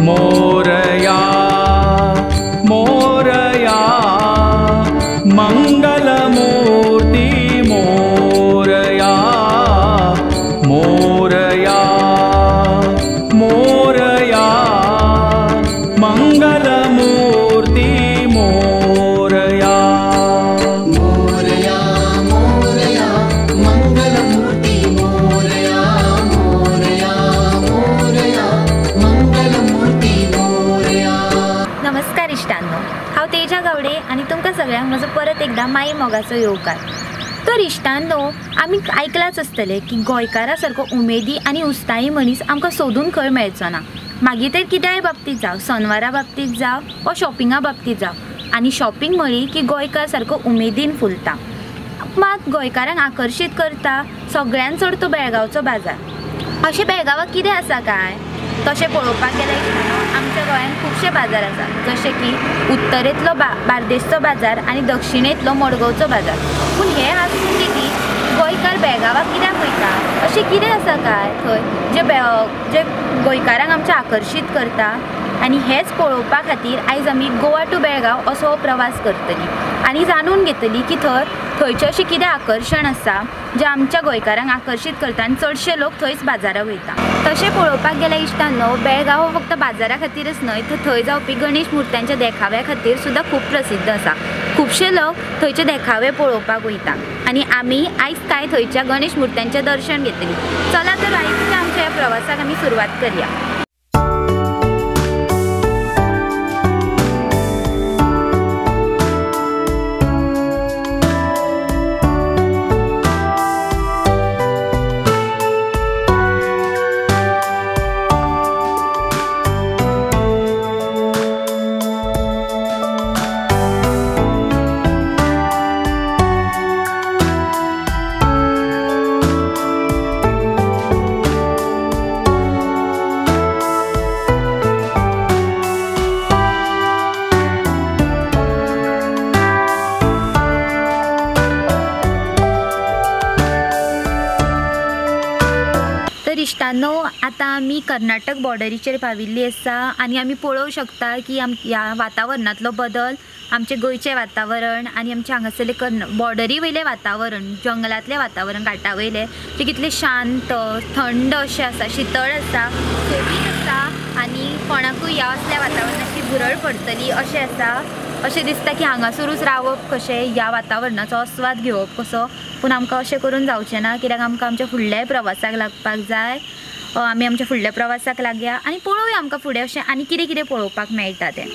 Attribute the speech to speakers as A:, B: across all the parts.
A: मोरया मोरया मंगलमूर्ति मोरया मोरया मोरया मंगलमूर्ति मोरया
B: मोरया मोरया मंगलमूर्ति मोरया मोरया मोरया मंगलमूर्ति मोरया।
C: नमस्कार इश्टांनो, हांव तेजा गावडे आनी तुमकां सगळ्यांक म्हजो परत एकदा माई मोगाचो येवकार। तर इश्टांनो, आमी आयकलाच आसतलें की गोंयकारा सारको उमेदी आनी उत्साही मनीस आमकां सोदून खंय मेळचो ना। मागीर तें कित्याय बाबतींत जावं, सणवारा बाबतींत जावं वा शॉपिंगा बाबतींत जावं, आनी शॉपिंग म्हणली की गोंयकार सारको उमेदीन फुलता। मात गोंयकारांक आकर्शीत करता सगळ्यांत चड तो बेळगांवचो बाजार। अशें बेळगांवाक कितें आसा काय तशें पळोवपाक गेल्यार इश्टांनो, आमच्या गोंयांत खुबशे बाजार आसा, जशे की उत्तरेंतलो बार्देसचो बाजार आनी दक्षिणेंतलो मडगांवचो बाजार। पूण हें आसून लेगीत गोंयकार बेळगांवाक कित्याक वयता, अशें कितें आसा काय थंय जे गोंयकारांक आमच्या आकर्शीत करता। आनी हेच पळोवपा खातीर आयज आमी गोवा टू बेळगांव असो हो प्रवास करतलीं आनी जाणून घेतलीं की थंयचें अशें कितें आकर्शण आसा जें आमच्या गोंयकारांक आकर्शीत करता आनी चडशे लोक थंयच बाजाराक वयता। तशें पळोवपाक गेल्यार इश्टांनो, बेळगांव हो फक्त बाजारा खातीरच न्हय तर थंय जावपी गणेश मुर्त्यांच्या देखाव्या खातीर सुद्दां खूब प्रसिद्ध आसा। खुबशे लोक थंयचे देखावे पळोवपाक वयता आनी आमी आयज कांय थंयच्या गणेश मुर्त्यांचें दर्शन घेतलीं। चला तर आयजच्या आमच्या ह्या प्रवासाक आमी सुरवात करया। इश्टांनो, आतां आमी कर्नाटक बॉर्डरीचेर पाविल्ली आसा आनी आमी पळोवंक शकता की ह्या वातावरणांतलो बदल, आमचे गोंयचें वातावरण आनी आमचे हांगासरलें बॉर्डरी वयलें वातावरण, जंगलांतलें वातावरण, घाटा वयलें तें कितलें शांत थंड अशें आसा, शितळ आसा, सोबीत आसा आनी कोणाकूय ह्या असल्या वातावरणाची भुरळ पडटली अशें आसा। अशें दिसता की हांगासरूच रावप कशें, ह्या वातावरणाचो आस्वाद घेवप कसो। पूण आमकां अशें करून जावचें ना, कित्याक आमकां आमच्या फुडल्याय प्रवासाक लागपाक जाय। आमी आमच्या फुडल्या प्रवासाक लागया आनी पळोवया आमकां फुडें अशें आनी कितें कितें पळोवपाक मेळटा तें।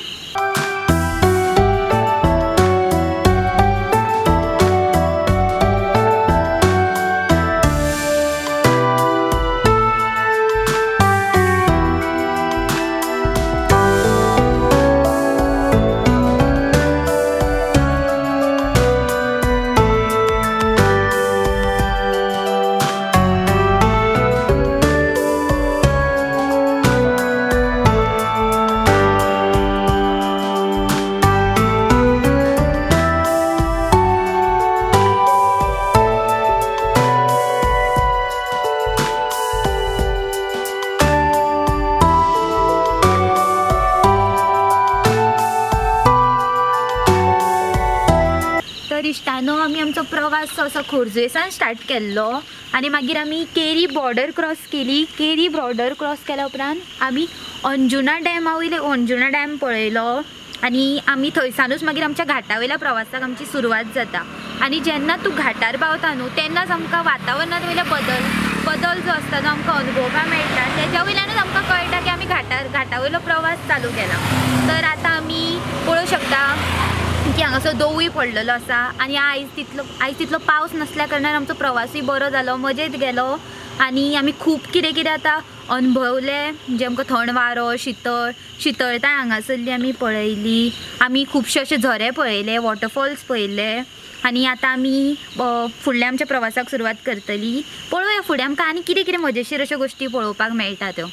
C: इश्टांनो, आमी आमचो प्रवास असो खोर्जुवेसान स्टार्ट केल्लो आनी मागीर आमी केरी बॉर्डर क्रॉस केली। केरी बॉर्डर क्रॉस केल्या उपरांत आमी अंजुना डॅमा वयले अंजुना डॅम पळयलो आनी आमी थंयसानूच मागीर आमच्या घाटा वयल्या प्रवासाक आमची सुरवात जाता। आनी जेन्ना तूं घाटार पावता न्हू तेन्नाच आमकां वातावरणांत वयले बदल जो आसता तो आमकां अनुभवपाक मेळटा। तेज्या वयल्यानूच आमकां कळटा की आमी घाटा वयलो प्रवास चालू केला। तर आतां आमी पळोवंक शकता की हांगासर दवूय पडलेलो आसा आनी आयज तितलो पावस नासल्या कारणान आमचो प्रवासूय बरो जालो, मजेत गेलो आनी आमी खूब कितें कितें आतां अनुभवलें, जे आमकां थंड वारो, शितळटाय हांगासरली आमी पळयली। आमी खुबशे अशे झरे पळयले, वॉटरफॉल्स पळयले आनी आतां आमी फुडल्या आमच्या प्रवासाक सुरवात करतली। पळोवया फुडें आमकां आनी कितें कितें मजेशीर अश्यो गोश्टी पळोवपाक मेळटा त्यो।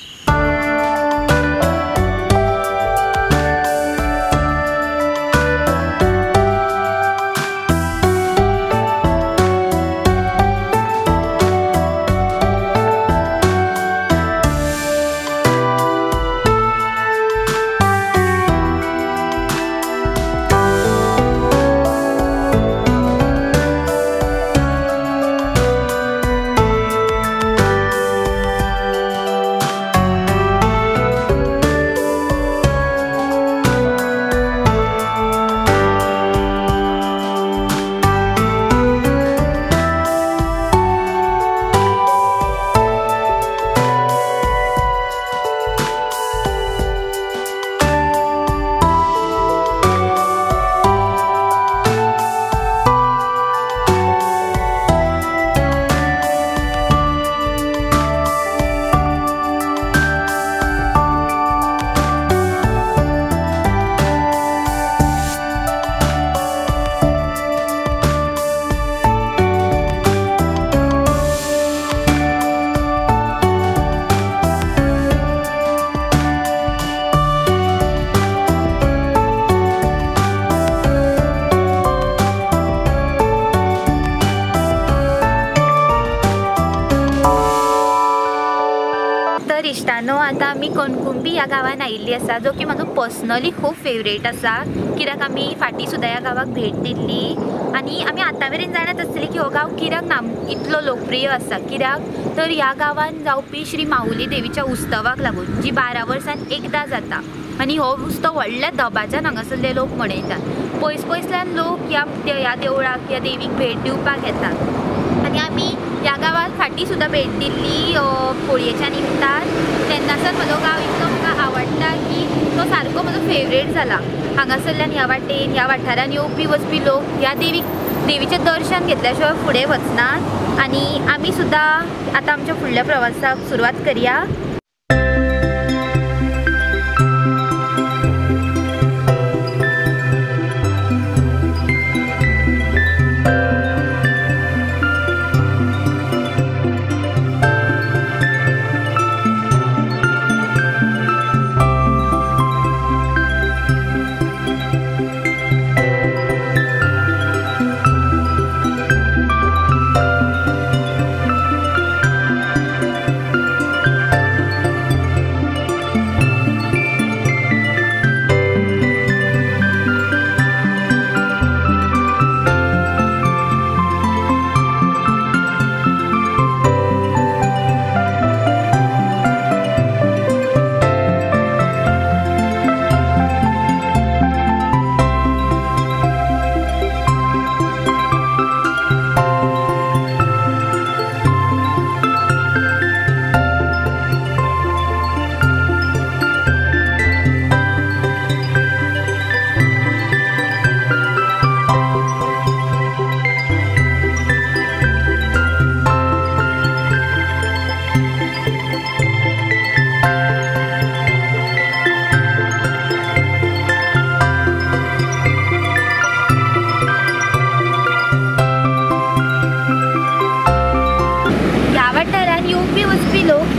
C: कणकुंबी ह्या गांवांत आयिल्ली आसा, जो की म्हजो पर्सनली खूब फेवरेट आसा, कित्याक आमी फाटीं सुद्दां ह्या गांवाक भेट दिल्ली आनी आमी आतां मेरेन जाणत आसतली की हो गांव कित्याक इतलो लोकप्रिय आसा। कित्याक तर ह्या गांवांत जावपी श्री माऊली देवीच्या उत्सवाक लागून जी 12 वर्सांन एकदां जाता आनी हो उत्सव व्हडल्या दबाज्यान हांगासरले लोक मनयतात। पयस पयसल्यान लोक ह्या देवळाक ह्या देवीक भेट दिवपाक येतात आनी आमी ह्या गांवांत फाटीं सुद्दां भेट दिल्ली होळयेच्या निमतान। तेन्नासर म्हजो गांव इतलो म्हाका आवडटा की तो सारको म्हजो फेवरेट जाला। हांगासरल्यान ह्या वाटेन ह्या वाठारान येवपी वचपी लोक ह्या देवीचें दर्शन घेतल्या शिवाय फुडें वचनात आनी आमी सुद्दां आतां आमच्या फुडल्या प्रवासाक सुरवात करया।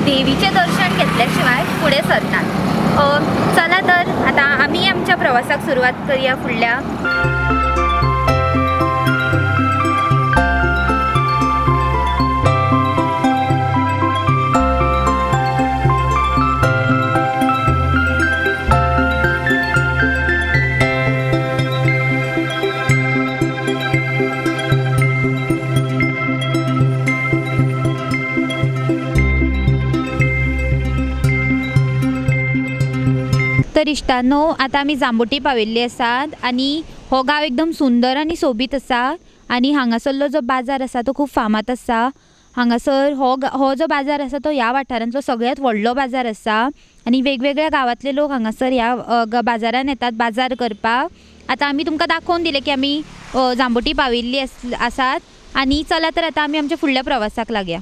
C: देवीचे दर्शन घेतल्याशिवाय फुडें सरनात। चला तर आता आमी आमच्या प्रवासाक सुरवात करूया फुडल्या। तर इश्टांनो, आता आमी जांबुटी पाविल्ली आसात आनी हो गांव एकदम सुंदर आनी सोबीत आसा आनी हांगासरलो जो बाजार आसा तो खूब फामाद आसा। हांगासर हो जो बाजार आसा तो ह्या वाठारांतलो सगळ्यात व्हडलो बाजार आसा आनी वेगवेगळ्या गांवांतले लोक हांगासर ह्या बाजारान येतात बाजार करपाक। आता आमी तुमकां दाखोवन दिले की आमी जांबुटी पाविल्ली आसात आनी चला तर आता आमी आमच्या फुडल्या प्रवासाक लागया।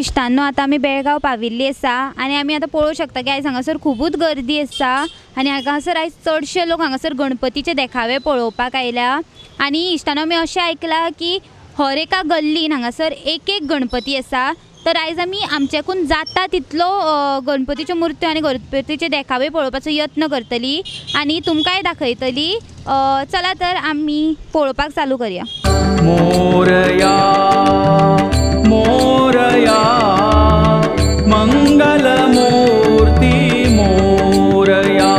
C: इश्टांनो आतां आमी बेळगांव पाविल्ली आसा आनी आमी आतां पळोवंक शकता की आयज हांगासर खुबूच गर्दी आसा आनी हांगासर आयज चडशे लोक हांगासर गणपतीचे देखावे पळोवपाक आयल्या आनी इश्टांनो आमी अशें आयकलां की हर एका गल्लीन हांगासर एक एक गणपती आसा। तर आयज आमी आमच्याकून जाता तितलो गणपतीच्यो मुर्त्यो आनी गणपतीचे देखावे पळोवपाचो यत्न करतली आनी तुमकांय दाखयतली। चला तर आमी पळोवपाक चालू करूया।
A: मोरया मोरया मंगलमूर्ती मोरया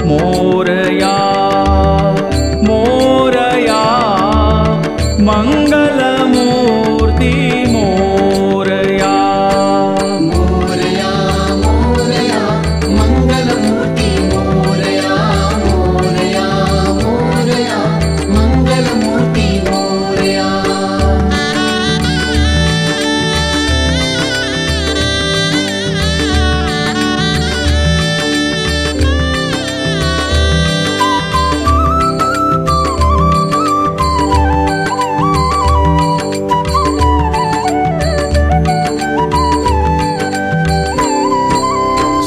A: मोरया मोरया मंगलमूर्ती मोरया
B: मोरया मोरया मंगलमूर्ती मोरया मोरया मोरया मंगलमूर्ती मोरया।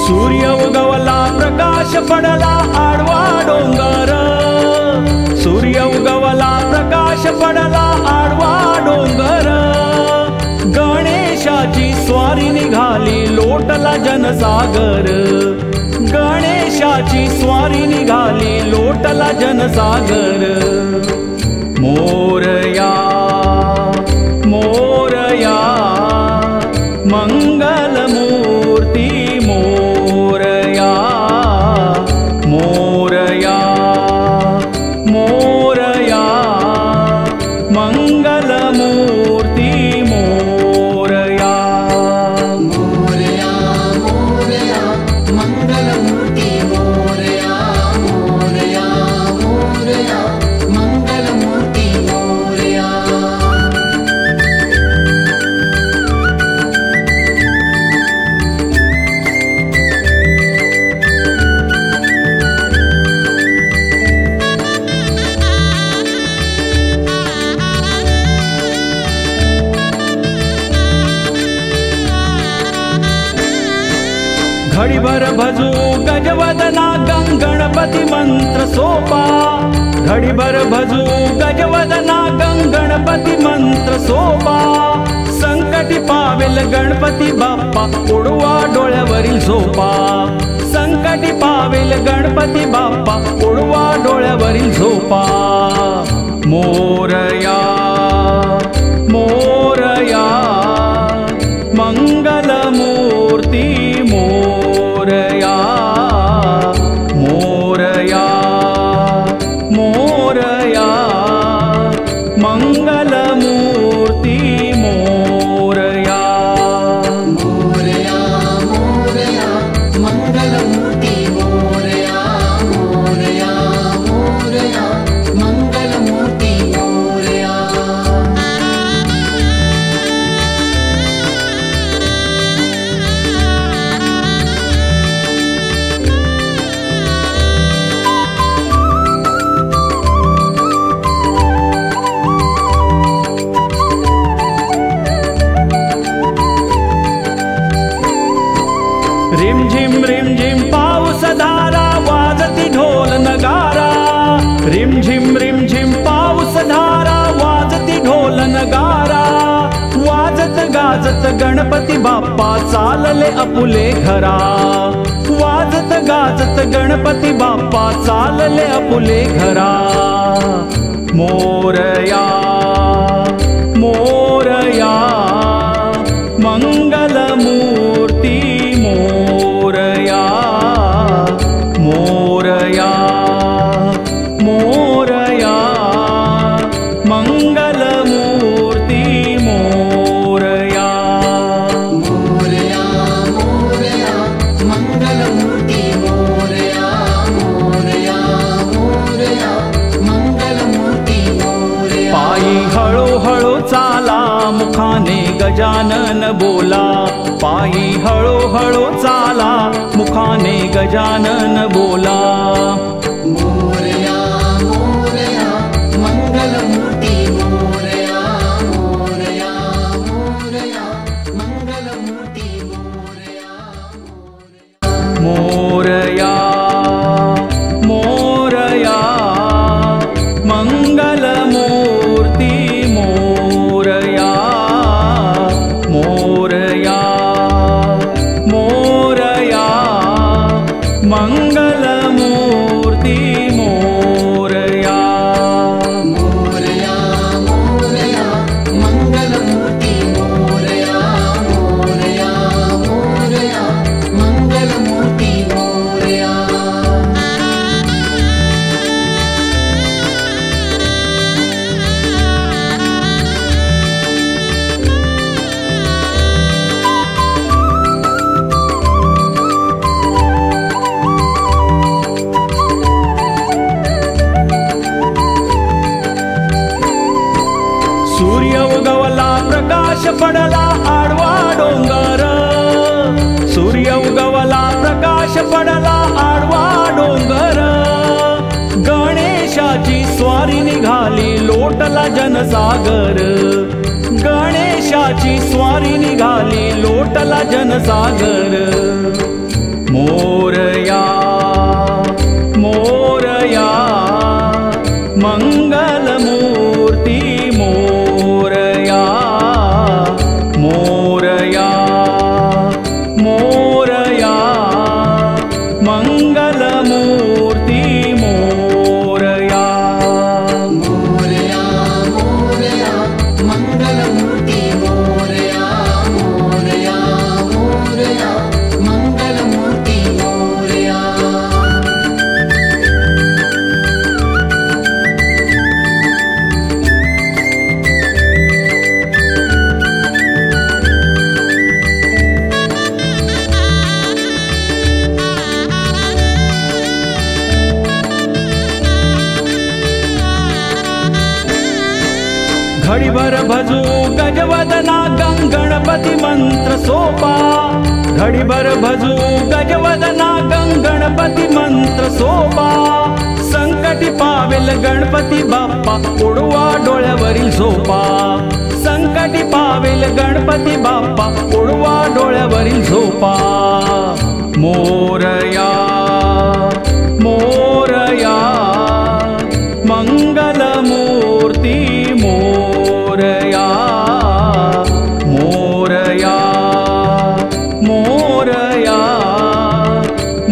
A: सूर्य उगवला प्रकाश पडला आडवा डोंगर सूर्य उगवला प्रकाश पडला आडवा डोंगर गणेशाची स्वारी निघाली लोटला जनसागर गणेशाची स्वारी निघाली लोटला जनसागर मोरया मोरया मंगलमूर्ती मोरया मोरया मोरया मंगलमूर्ती मोरया
B: मोरया मोरया मंगलमूर्ती मोरया मोरया मोरया मंगलमूर्ती मोरया।
A: घडीभर भजू गजवदना गणपती मंत्र सोपा घडीभर भजू गजवदना गणपती मंत्र सोपा संकटी पावेल गणपती बाप्पा उडवा डोळ्यावरील झोपा संकटी पावेल गणपती बाप्पा उडवा डोळ्यावरील झोपा मोरया मोरया मंगलमूर्ती मोरया मोरया मोरया मंगलमूर्ती मोरया
B: मोरया मोरया मंगलमूर्ती मोरया मोरया मोरया मंगलमूर्ती मोरया।
A: रिमझिम पाऊस धारा वाजती ढोल नगारा रिमझिम पाऊस धारा वाजती ढोल नगारा वाजत गाजत गणपती बाप्पा चालले आपुले घरा वाजत गाजत गणपती बाप्पा चालले आपुले घरा मोरया मोरया मंगलमूर्ती मोरया मोरया मोरया मंगलमूर्ती मोरया
B: मोरया मोरया मंगलमूर्ती मोरया मोरया मोरया मंगलमूर्ती मोरया।
A: पायी हळूहळू चाला मुखाने गजानन बोला पायी हळूहळू चाला मुखाने गजानन बोला
B: मोरया मोरया मंगलमूर्ती मोरया मोरया मोरया
A: मंगलमूर्ती मोरया.
B: मोरया मोरया मंगलमूर्ती मोरया. मोरया मोरया मंगलमूर्ती मोरया.
A: सूर्य उगवला प्रकाश पडला आडवा डोंगर. सूर्य उगवला प्रकाश पडला आडवा डोंगर. गणेशाची स्वारी निघाली लोटला जनसागर. गणेशाची स्वारी निघाली लोटला जनसागर. मोरया मोरया मंगलमूर्ती मोरया. मोरया मोरया मंगलमूर्ती मोरया.
B: मोरया मोरया मंगलमूर्ती मोरया. मोरया मोरया मंगलमूर्ती मोरया.
A: घडीभर भजू गजवदना गणपती मंत्र सोपा. घडीभर भजू गजवदना गणपती मंत्र सोपा. संकटी पावेल गणपती बाप्पा उडवा डोळ्यावरील झोपा. संकटी पावेल गणपती बाप्पा उडवा डोळ्यावरील झोपा. मोरया मोरया मंगलमूर्ती मोरया. मोरया मोरया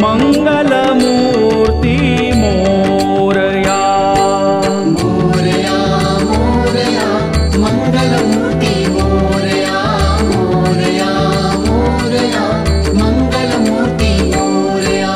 A: मंगलमूर्ती मोरया.
B: मोरया मोरया मंगलमूर्ती मोरया. मोरया मोरया मंगलमूर्ती मोरया.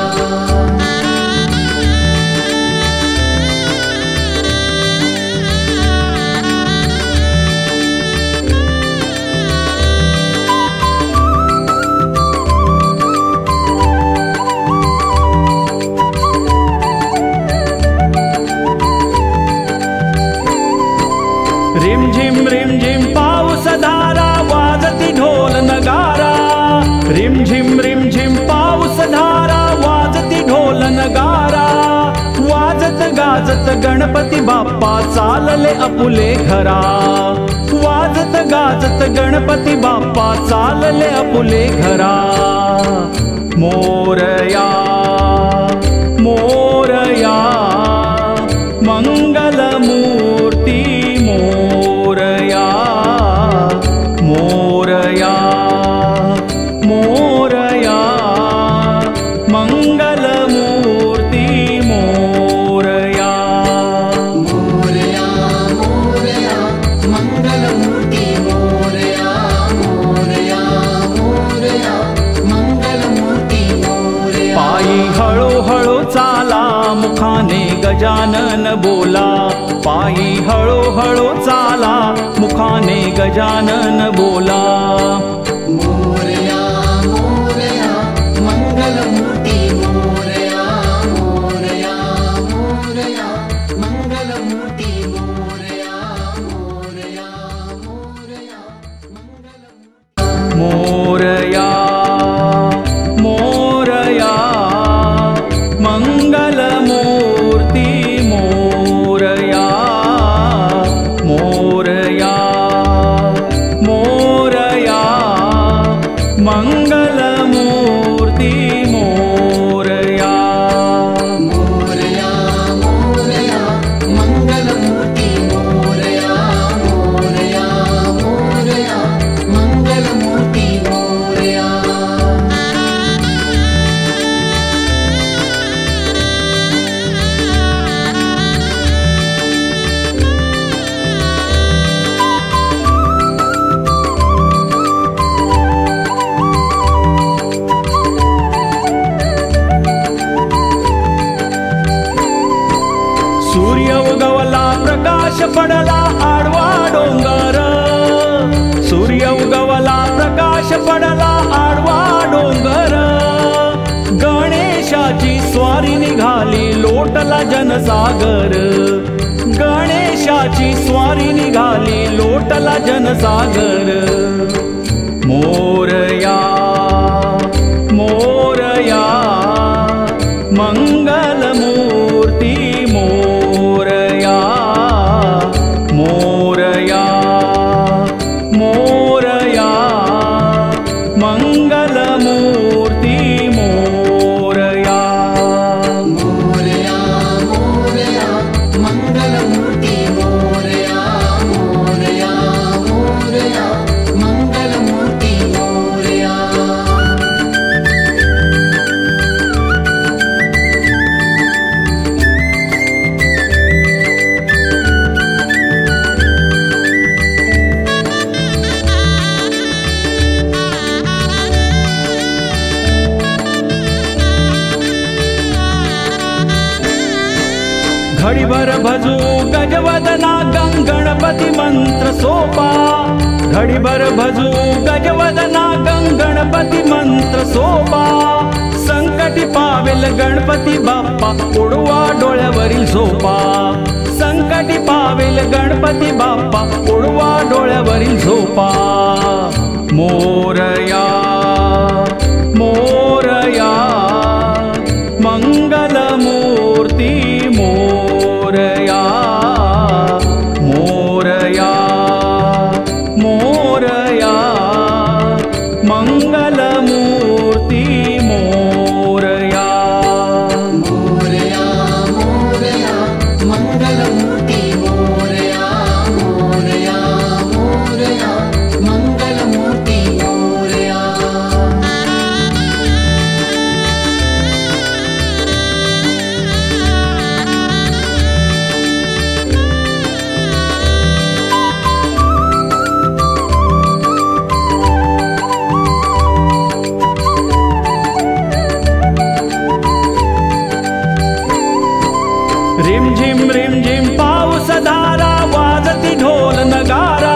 A: रिमझिम रिमझिम पाऊस धारा वाजती ढोल नगारा. रिमझिम रिमझिम पाऊस धारा वाजती ढोल नगारा. वाजत गाजत गणपती बाप्पा चालले आपुले घरा. वाजत गाजत गणपती बाप्पा चालले आपुले घरा. मोरया मोरया मंगलमूर्ती मोरया. मोरया मोरया मंगलमूर्ती मोरया.
B: मोरया मोरया मंगलमूर्ती मोरया. मोरया मोरया मंगलमूर्ती मोरया.
A: पायी हळूहळू चाला मुखाने गजानन बोला. पायी हळूहळू चाला मुखाने गजानन बोला.
B: मोरया मोरया मंगलमूर्ती मोरया. मोरया मोरया मंगलमूर्ती मोरया. मोरया मोरया मंगलमूर्ती.
A: मोरया मोरया मंगलमूर्ती मोरया. मोरया मोरया सूर्य उगवला प्रकाश पडला आडवा डोंगर, सूर्य उगवला प्रकाश पडला आडवा डोंगर, गणेशाची स्वारी निघाली लोटला जनसागर, गणेशाची स्वारी निघाली लोटला जनसागर. मोरया मोरया मंगलमूर्ती मोरया, मोरया मोरया मंगलमूर्ती मोरया.
B: मोरया मोरया मंगलमूर्ती मोरया, मोरया मोरया मंगलमूर्ती मोरया.
A: घडीभर भजू गजवदना गणपती मंत्र सोपा, घडीभर भजू गजवदना गणपती मंत्र सोपा, संकटी पावेल गणपती बाप्पा उडवा डोळ्यावरील झोपा, संकटी पावेल गणपती बाप्पा उडवा डोळ्यावरील झोपा. मोरया मोरया मंगलमूर्ती मोरया, मोरया मोरया मंगलमूर्ती मोरया.
B: मोरया मोरया मंगलमूर्ती मोरया, मोरया मोरया मंगलमूर्ती मोरया.
A: रिमझिम पाऊस धारा वाजती ढोल नगारा,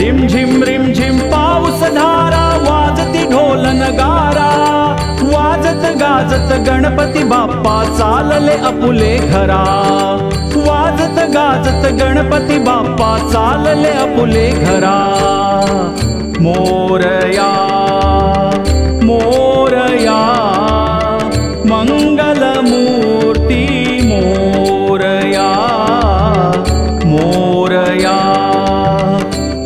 A: रिमझिम पाऊस धारा वाजती ढोल नगारा, वाजत गाजत गणपती बाप्पा चालले आपुले घरा, वाजत गाजत गणपती बाप्पा चालले आपुले घरा. मोरया मोरया मंगलमूर्ती मोरया, मोरया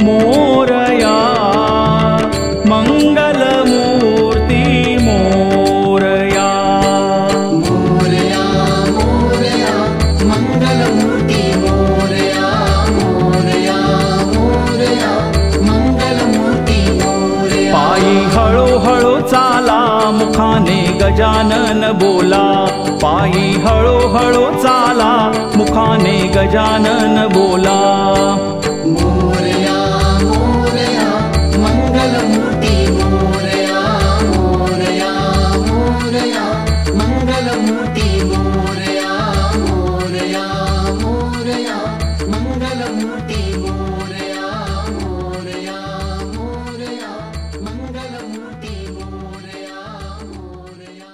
A: मोरया मंगलमूर्ती मोरया.
B: मोरया मोरया मंगलमूर्ती मोरया, मोरया मोरया मंगलमूर्ती मोरया.
A: पायी हळूहळू चाला मुखाने गजानन बोला, पायी हळूहळू चाला मुखाने गजानन बोला.
B: मोरया मोरया मंगलमूर्ती मोरया, मोरया मोरया मंगलमूर्ती मोरया, मोरया मोरया मंगलमूर्ती मोरया, मोरया मोरया मंगलमूर्ती मोरया, मोरया.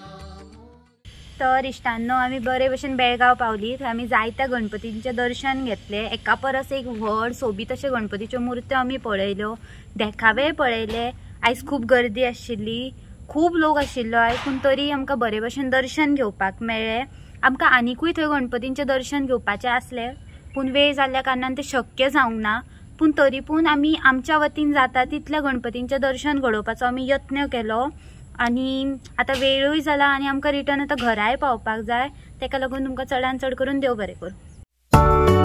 C: तर इश्टांनो आम्ही बरे भशेन बेळगांव पावली. थंय आमी जायत्या गणपतींचे दर्शन घेतले. एका परस एक व्हड सोबीत अशे गणपतीच्यो मुर्त्यो आमी पळयल्यो, देखावे पळयले. आयज खूब गर्दी आशिल्ली, खूब लोक आशिल्लो आयज, पूण तरी आमकां बरे भशेन दर्शन घेवपाक मेळ्ळें. आमकां आनिकूय थंय गणपतींचें दर्शन घेवपाचें आसलें, पूण वेळ जाल्ल्या कारणान तें शक्य जावंक ना. पूण तरी पूण आमी आमच्या वतीन जाता तितल्या गणपतींचें दर्शन घडोवपाचो आमी यत्न केलो. आनी आतां वेळूय जाला आनी आमकां रिटर्न आतां घराय पावपाक जाय. तेका लागून तुमकां चडांत चड करून देव बरें करूं.